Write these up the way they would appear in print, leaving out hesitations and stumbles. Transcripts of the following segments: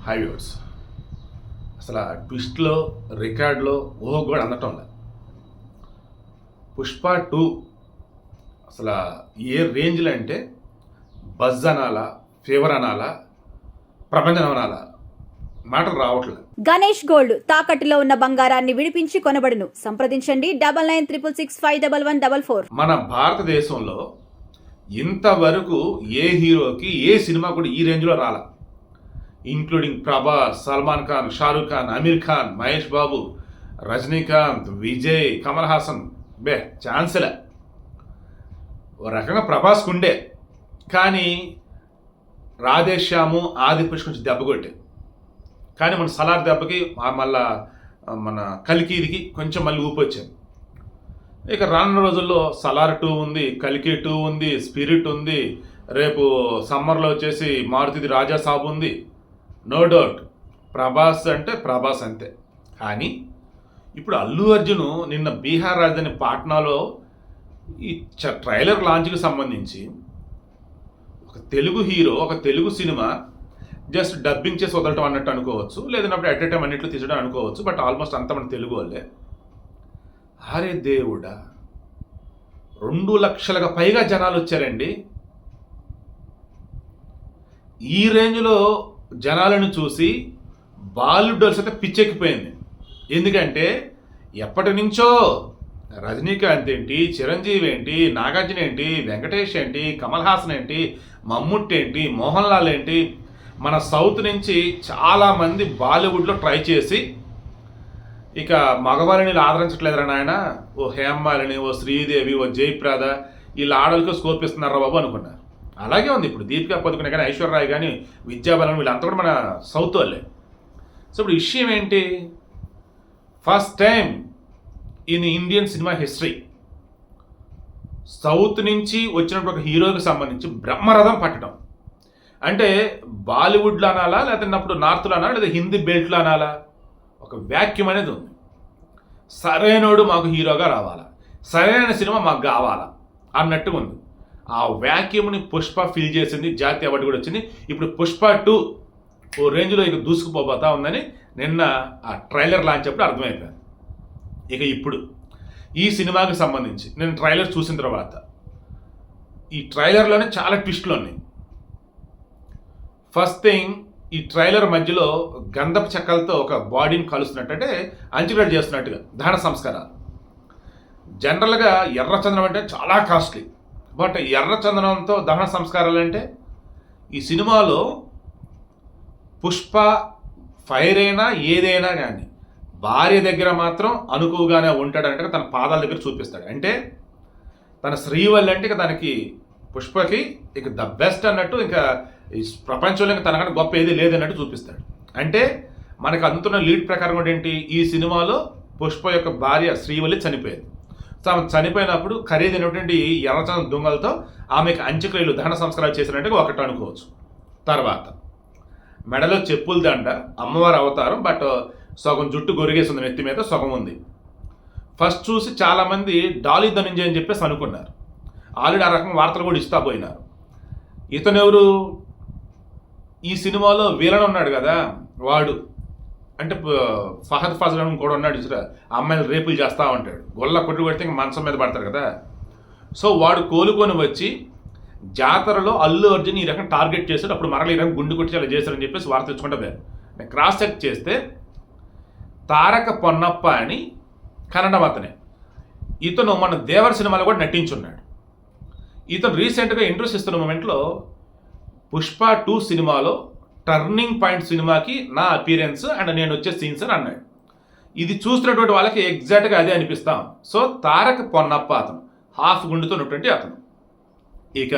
Highways అసలు ట్విస్ట్లో రికార్డులో ఊహ కూడా అందటం లేదు. పుష్ప 2 అసలు ఏ రేంజ్లో అంటే బజ్ అనాలా, ఫీవర్ అనాలా, ప్రపంచం అనాలా, మాటలు రావట్లేదు. గణేష్ గోల్డ్ తాకట్టులో ఉన్న బంగారాన్ని విడిపించి కొనబడును. సంప్రదించండి 9966651144. మన భారతదేశంలో ఇంతవరకు ఏ హీరోకి ఏ సినిమా కూడా ఈ రేంజ్లో రాలా. ఇంక్లూడింగ్ ప్రభాస్, సల్మాన్ ఖాన్, షారూక్ ఖాన్, అమీర్ ఖాన్, మహేష్ బాబు, రజనీకాంత్, విజయ్, కమల్ హాసన్, ఛాన్సలే. ఓ రకంగా ప్రభాస్కు ఉండే, కానీ రాధేశ్యాము, ఆది పురుష్ కొంచెం దెబ్బ కొట్టే. కానీ మన సలార్ దెబ్బకి మళ్ళా మన కలికిదికి కొంచెం మళ్ళీ ఊపొచ్చాను. ఇక రానున్న రోజుల్లో సలార్ 2 ఉంది, కలికి 2 ఉంది, స్పిరిట్ ఉంది, రేపు సమ్మర్లో వచ్చేసి మారుతిది రాజా సాబ్ ఉంది. నో డౌట్ ప్రభాస్ అంటే ప్రభాస్ అంతే. కానీ ఇప్పుడు అల్లు అర్జున్ నిన్న బీహార్ రాజధాని పాట్నాలో ఈ ట్రైలర్ లాంచ్కి సంబంధించి ఒక తెలుగు హీరో ఒక తెలుగు సినిమా జస్ట్ డబ్బింగ్ చేసి వదలటం అన్నట్టు అనుకోవచ్చు, లేదన్నప్పుడు ఎట్ ఎ టైం అన్నిట్లో తీసడం అనుకోవచ్చు. బట్ ఆల్మోస్ట్ అంత మన తెలుగు వాళ్ళే. అరే దేవుడా, 2 లక్షలకు పైగా జనాలు వచ్చారండి. ఈ రేంజ్లో జనాలను చూసి బాలీవుడ్ అయితే పిచ్చెక్కిపోయింది. ఎందుకంటే ఎప్పటి నుంచో రజనీకాంత్ ఏంటి, చిరంజీవి ఏంటి, నాగార్జున ఏంటి, వెంకటేష్ ఏంటి, కమల్ హాసన్ ఏంటి, మమ్ముట్టి ఏంటి, మోహన్ లాల్ ఏంటి, మన సౌత్ నుంచి చాలామంది బాలీవుడ్లో ట్రై చేసి ఇక మగవారిని ఆదరించట్లేదురా నాయన, ఓ హేమాలిని, ఓ శ్రీదేవి, ఓ జయప్రద, వీళ్ళ ఆడలకి స్కోప్ ఇస్తున్నారా బాబు అనుకున్నారు. అలాగే ఉంది ఇప్పుడు దీపికా పదుకునే కానీ, ఐశ్వర్యరాయ్ కానీ, విద్యాబాలన్, వీళ్ళంతా కూడా మన సౌత్ వాళ్ళే. సో ఇప్పుడు విషయం ఏంటి, first time in Indian cinema history south నుంచి వచ్చినప్పుడు ఒక హీరోకి సంబంధించి బ్రహ్మరథం పట్టడం అంటే బాలీవుడ్లో అనాలా, లేకపోతే నార్త్లో అనాలా, లేదా హిందీ బెల్ట్లో అనాలా, ఒక వ్యాక్యూమ్ అనేది ఉంది. సరైనోడు మాకు హీరోగా రావాలా, సరైన సినిమా మాకు కావాలా అన్నట్టుగా ఉంది. ఆ వ్యాక్యూమ్ని పుష్ప ఫిల్ చేసింది, జాతీయ అవార్డు కూడా వచ్చింది. ఇప్పుడు పుష్ప 2 ఓ రేంజ్లో ఇక దూసుకుపోతా ఉందని నిన్న ఆ ట్రైలర్ లాంచ్ అప్పుడు అర్థమైపోయింది. ఇక ఇప్పుడు ఈ సినిమాకి సంబంధించి నేను ట్రైలర్ చూసిన తర్వాత ఈ ట్రైలర్లోనే చాలా ట్విస్ట్లు ఉన్నాయి. ఫస్ట్ థింగ్, ఈ ట్రైలర్ మధ్యలో గంధపు చెక్కలతో ఒక బాడీని కలుస్తున్నట్టు, అంటే అంచుగడ్డ చేస్తున్నట్టుగా దహన సంస్కారాలు. జనరల్గా ఎర్రచందనం అంటే చాలా కాస్ట్లీ, బట్ ఎర్రచందనంతో దహన సంస్కారాలు అంటే ఈ సినిమాలో పుష్ప ఫైర్ అయినా ఏదైనా కానీ భార్య దగ్గర మాత్రం అనుకువగానే ఉంటాడంటే తన పాదాల దగ్గర చూపిస్తాడు. అంటే తన శ్రీవల్లి అంటే ఇక తనకి పుష్పకి ఇక ద బెస్ట్ అన్నట్టు, ఇంకా ఈ ప్రపంచంలో ఇంకా తనకంటే గొప్ప ఏది లేదన్నట్టు చూపిస్తాడు. అంటే మనకు అందుతున్న లీడ్ ప్రకారం కూడా ఏంటి, ఈ సినిమాలో పుష్ప యొక్క భార్య శ్రీవల్లి చనిపోయింది. సో ఆమె చనిపోయినప్పుడు ఖరీదైనటువంటి ఎర్రచందనం దొంగలతో ఆమెకు అంత్యక్రియలు దహన సంస్కారాలు చేసినట్టుగా ఒకటి అనుకోవచ్చు. తర్వాత మెడలో చెప్పుల దండ, అమ్మవారి అవతారం, బట్ సగం జుట్టు గొరిగేసి ఉంది, నెత్తి మీద సగం ఉంది. ఫస్ట్ చూసి చాలామంది డాలీ ధనంజయ్ అని చెప్పేసి అనుకున్నారు. ఆల్రెడీ ఆ రకం వార్తలు కూడా ఇస్తా పోయినారు. ఇతను ఎవరు, ఈ సినిమాలో వీలన్ ఉన్నాడు కదా వాడు, అంటే ఫహద్ ఫాజిల్ అని కూడా ఉన్నాడు చూసారా, అమ్మాయిలు రేపులు చేస్తూ ఉంటాడు, గొల్ల కొట్టు కొడితే ఇంక మంచం మీద పడతారు కదా. సో వాడు కోలుకొని వచ్చి జాతరలో అల్లు అర్జున్ ఈ రకం టార్గెట్ చేశాడు. అప్పుడు మరల ఈ రకం గుండు కొట్టి అలా చేశారని చెప్పేసి వార్త తెచ్చుకుంటా పోయారు. నేను క్రాస్ చెక్ చేస్తే తారక పొన్నప్ప అని కన్నడం అతనే. ఇతను మన దేవర సినిమాలో కూడా నటించున్నాడు. ఇతను రీసెంట్గా ఇంట్రెస్ట్ ఇస్తున్న మూమెంట్లో పుష్ప 2 సినిమాలో టర్నింగ్ పాయింట్ సినిమాకి నా అపీరెన్స్ అండ్ నేను వచ్చే సీన్స్ అని అన్నాడు. ఇది చూస్తున్నటువంటి వాళ్ళకి ఎగ్జాక్ట్గా అదే అనిపిస్తాం. సో తారక పొన్నప్ప అతను, హాఫ్ గుండుతో ఉన్నటువంటి అతను. ఇక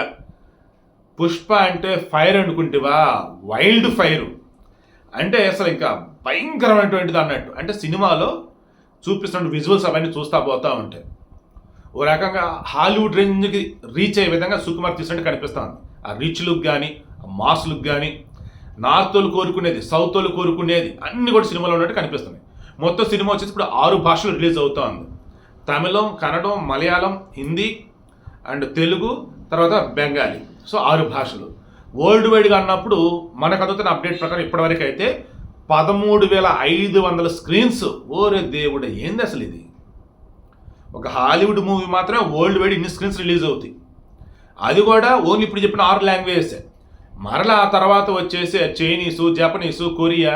పుష్ప అంటే ఫైర్ అనుకుంటేవా, వైల్డ్ ఫైర్ అంటే అసలు ఇంకా భయంకరమైనటువంటిది అన్నట్టు. అంటే సినిమాలో చూపిస్తున్న విజువల్స్ అవన్నీ చూస్తూ పోతూ ఉంటాయి. ఓ రకంగా హాలీవుడ్ రేంజ్కి రీచ్ అయ్యే విధంగా సుకుమార్ తీసినట్టు కనిపిస్తూ ఉంది. ఆ రిచ్ లుక్ కానీ, ఆ మాస్ లుక్ కానీ, నార్త్ వాళ్ళు కోరుకునేది, సౌత్ వాళ్ళు కోరుకునేది అన్నీ కూడా సినిమాలో ఉన్నట్టు కనిపిస్తున్నాయి. మొత్తం సినిమా వచ్చేసి ఇప్పుడు 6 భాషలు రిలీజ్ అవుతూ ఉంది. తమిళం, కన్నడం, మలయాళం, హిందీ అండ్ తెలుగు, తర్వాత బెంగాలీ. సో 6 భాషలు. వరల్డ్ వైడ్గా అన్నప్పుడు మనకు అందుతున్న అప్డేట్ ప్రకారం ఇప్పటివరకు అయితే 13,500 స్క్రీన్స్. ఓరే దేవుడు, ఏంది అసలు ఇది? ఒక హాలీవుడ్ మూవీ మాత్రమే వరల్డ్ వైడ్ ఇన్ని స్క్రీన్స్ రిలీజ్ అవుతాయి. అది కూడా ఓన్లీ ఇప్పుడు చెప్పిన 6 లాంగ్వేజెస్. మరలా ఆ తర్వాత వచ్చేసి చైనీసు, జపనీసు, కొరియా,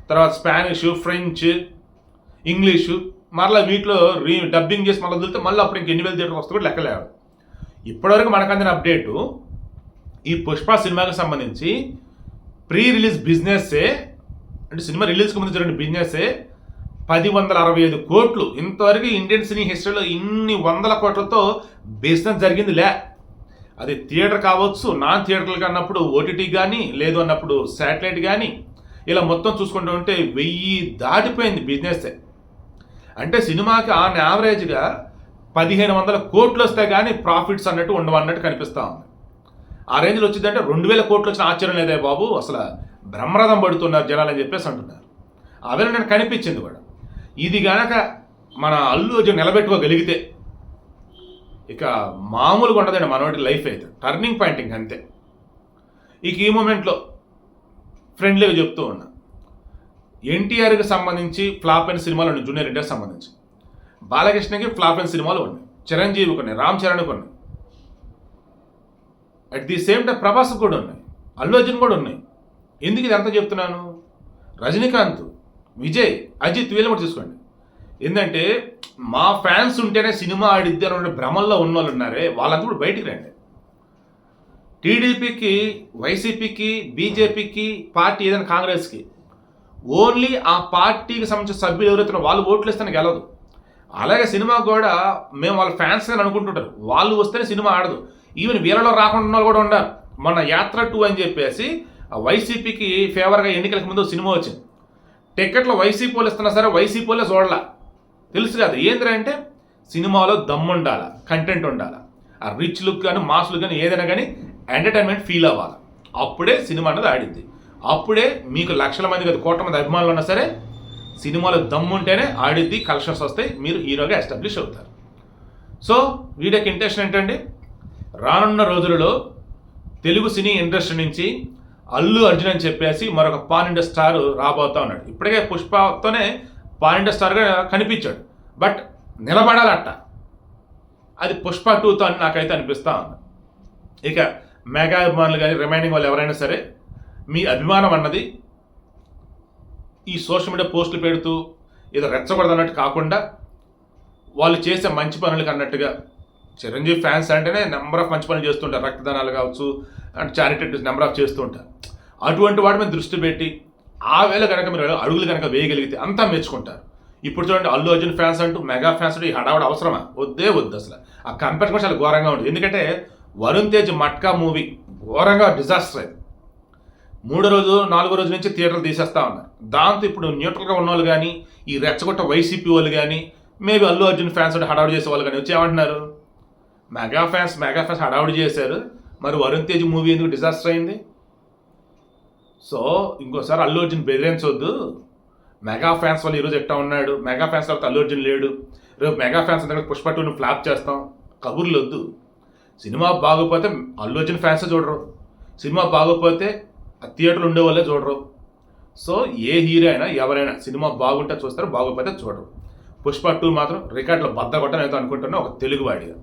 తర్వాత స్పానిష్, ఫ్రెంచ్, ఇంగ్లీషు, మరలా వీటిలో డబ్బింగ్ చేసి మళ్ళీ వదిలితే మళ్ళీ అప్పుడు ఇంకెన్ని వేల థియేటర్లు వస్తే కూడా లెక్కలేవు. ఇప్పటివరకు మనకు అందిన అప్డేటు ఈ పుష్ప సినిమాకి సంబంధించి ప్రీ రిలీజ్ బిజినెస్సే, అంటే సినిమా రిలీజ్కి ముందు జరిగిన బిజినెస్సే 10,165 కోట్లు. ఇంతవరకు ఇండియన్ సినీ హిస్టరీలో ఇన్ని వందల కోట్లతో బిజినెస్ జరిగింది లే. అది థియేటర్ కావచ్చు, నాన్ థియేటర్లు అన్నప్పుడు ఓటీటీ కానీ, లేదు అన్నప్పుడు శాటిలైట్ కానీ, ఇలా మొత్తం చూసుకుంటూ ఉంటే 1000 దాటిపోయింది బిజినెస్. అంటే సినిమాకి ఆన్ యావరేజ్గా 1,500 కోట్లు వస్తే కానీ ప్రాఫిట్స్ అన్నట్టు ఉండవన్నట్టు కనిపిస్తూ ఉంది. ఆ రేంజ్లో వచ్చిందంటే 2,000 కోట్లు వచ్చిన ఆశ్చర్యం లేదే బాబు, అసలు బ్రహ్మరథం పడుతున్నారు జనాలు అని చెప్పేసి అంటున్నారు. అవే నాకు కనిపించింది కూడా. ఇది గనక మన అల్లు అర్జున్ నిలబెట్టుకోగలిగితే ఇక మామూలుగా ఉండదండి మనోటి లైఫ్ అయితే. టర్నింగ్ పాయింటింగ్ అంతే. ఇక ఈ మూమెంట్లో ఫ్రెండ్లీగా చెప్తూ ఉన్నా, ఎన్టీఆర్కి సంబంధించి ఫ్లాప్ అయిన సినిమాలు ఉన్నాయి, జూనియర్ ఎన్టీఆర్కి సంబంధించి. బాలకృష్ణకి ఫ్లాప్ అయిన సినిమాలు ఉన్నాయి, చిరంజీవి కొన్ని, రామ్ చరణ్ కొన్ని, at the same time Prabhas కూడా ఉన్నాయి, అల్లు అర్జున్ కూడా ఉన్నాయి. ఎందుకు ఇది అంతా చెప్తున్నాను? రజనీకాంత్, విజయ్, అజిత్ వీళ్ళు కూడా చూసుకోండి. ఏంటంటే మా ఫ్యాన్స్ ఉంటేనే సినిమా ఆడిద్ది అనే భ్రమల్లో ఉన్న వాళ్ళు ఉన్నారే, వాళ్ళంతా కూడా బయటికి రండి. టీడీపీకి, వైసీపీకి, బీజేపీకి పార్టీ ఏదైనా కాంగ్రెస్కి ఓన్లీ ఆ పార్టీకి సంబంధించిన సభ్యులు ఎవరైతే వాళ్ళు ఓట్లు ఇస్తేనే గెలదు. అలాగే సినిమా కూడా మేము వాళ్ళ ఫ్యాన్స్ అని అనుకుంటుంటారు, వాళ్ళు వస్తేనే సినిమా ఆడదు. ఈవెన్ వీళ్ళలో రాకుండా ఉన్న వాళ్ళు కూడా ఉన్నారు. మన యాత్ర 2 అని చెప్పేసి వైసీపీకి ఫేవర్గా ఎన్నికలకు ముందు సినిమా వచ్చింది. టికెట్లు వైసీపీ వాళ్ళు ఇస్తున్నా సరే వైసీపీ వాళ్ళే చూడాల. తెలుసు కదా ఏంటంటే సినిమాలో దమ్ము ఉండాలి, కంటెంట్ ఉండాలి, ఆ రిచ్ లుక్ కానీ మాస్ లుక్ కానీ ఏదైనా కానీ ఎంటర్టైన్మెంట్ ఫీల్ అవ్వాలి. అప్పుడే సినిమా అనేది ఆడిద్ది. అప్పుడే మీకు లక్షల మంది కదా కోట్ల మంది అభిమానులు ఉన్నా సరే సినిమాలో దమ్ము ఉంటేనే ఆడిద్ది, కలెక్షన్స్ వస్తాయి, మీరు హీరోగా ఎస్టాబ్లిష్ అవుతారు. సో వీడియోకి ఇంటెన్షన్ ఏంటండి, రానున్న రోజులలో తెలుగు సినీ ఇండస్ట్రీ నుంచి అల్లు అర్జున్ అని చెప్పేసి మరొక పాన్ ఇండియా స్టార్ రాబోతా ఉన్నాడు. ఇప్పటికే పుష్పతోనే పాన్ ఇండియా స్టార్గా కనిపించాడు, బట్ నిలబడాలట. అది పుష్ప 2తో అని నాకైతే అనిపిస్తూ ఉంది. ఇక మెగా అభిమానులు కానీ రిమైనింగ్ వాళ్ళు ఎవరైనా సరే మీ అభిమానం అన్నది ఈ సోషల్ మీడియా పోస్టులు పెడుతూ ఏదో రెచ్చకూడదు అన్నట్టు కాకుండా వాళ్ళు చేసే మంచి పనులకు అన్నట్టుగా, చిరంజీవి ఫ్యాన్స్ అంటేనే నెంబర్ ఆఫ్ మంచి పనులు చేస్తుంటారు, రక్తదానాలు కావచ్చు, అంటే చారిటీ నెంబర్ ఆఫ్ చేస్తూ ఉంటారు. అటువంటి వాటి మీద దృష్టి పెట్టి ఆ వేళ కనుక మీరు అడుగులు కనుక వేయగలిగితే అంతా మెచ్చుకుంటారు. ఇప్పుడు చూడండి, అల్లు అర్జున్ ఫ్యాన్స్ అంటూ, మెగా ఫ్యాన్స్ అంటూ ఈ హడావుడు అవసరమా? వద్దే వద్దు అసలు. ఆ కంపేర్ కూడా చాలా ఘోరంగా ఉంటుంది. ఎందుకంటే వరుణ్ తేజ్ మట్కా మూవీ ఘోరంగా డిజాస్టర్ అయింది. 3వ రోజు 4వ రోజు నుంచి థియేటర్లు తీసేస్తా ఉన్నారు. దాంతో ఇప్పుడు న్యూట్రల్గా ఉన్న వాళ్ళు కానీ, ఈ రెచ్చగొట్ట వైసీపీ వాళ్ళు కానీ, మేబీ అల్లు అర్జున్ ఫ్యాన్స్ అంటే హడావుడి చేసే వాళ్ళు కానీ వచ్చి ఏమంటున్నారు, మెగా ఫ్యాన్స్ హడావుడి చేశారు, మరి వరుణ్ తేజ్ మూవీ ఎందుకు డిజాస్టర్ అయింది? సో ఇంకోసారి అల్లు అర్జున్ బెదిరించవద్దు. మెగా ఫ్యాన్స్ వాళ్ళు ఈరోజు ఎట్టా ఉన్నాడు, మెగా ఫ్యాన్స్ తర్వాత అల్లు అర్జున్ లేడు, రేపు మెగా ఫ్యాన్స్ దగ్గర పుష్ప 2ని ఫ్లాప్ చేస్తాం, కబుర్లు వద్దు. సినిమా బాగోపోతే అల్లు అర్జున్ ఫ్యాన్సే చూడరు, సినిమా బాగోపోతే థియేటర్లు ఉండే వాళ్ళే చూడరు. సో ఏ హీరో అయినా ఎవరైనా సినిమా బాగుంటే చూస్తారు, బాగోపోతే చూడరు. పుష్ప 2 మాత్రం రికార్డులో బద్దగొట్టని అయితే అనుకుంటున్నా ఒక తెలుగువాడిగా.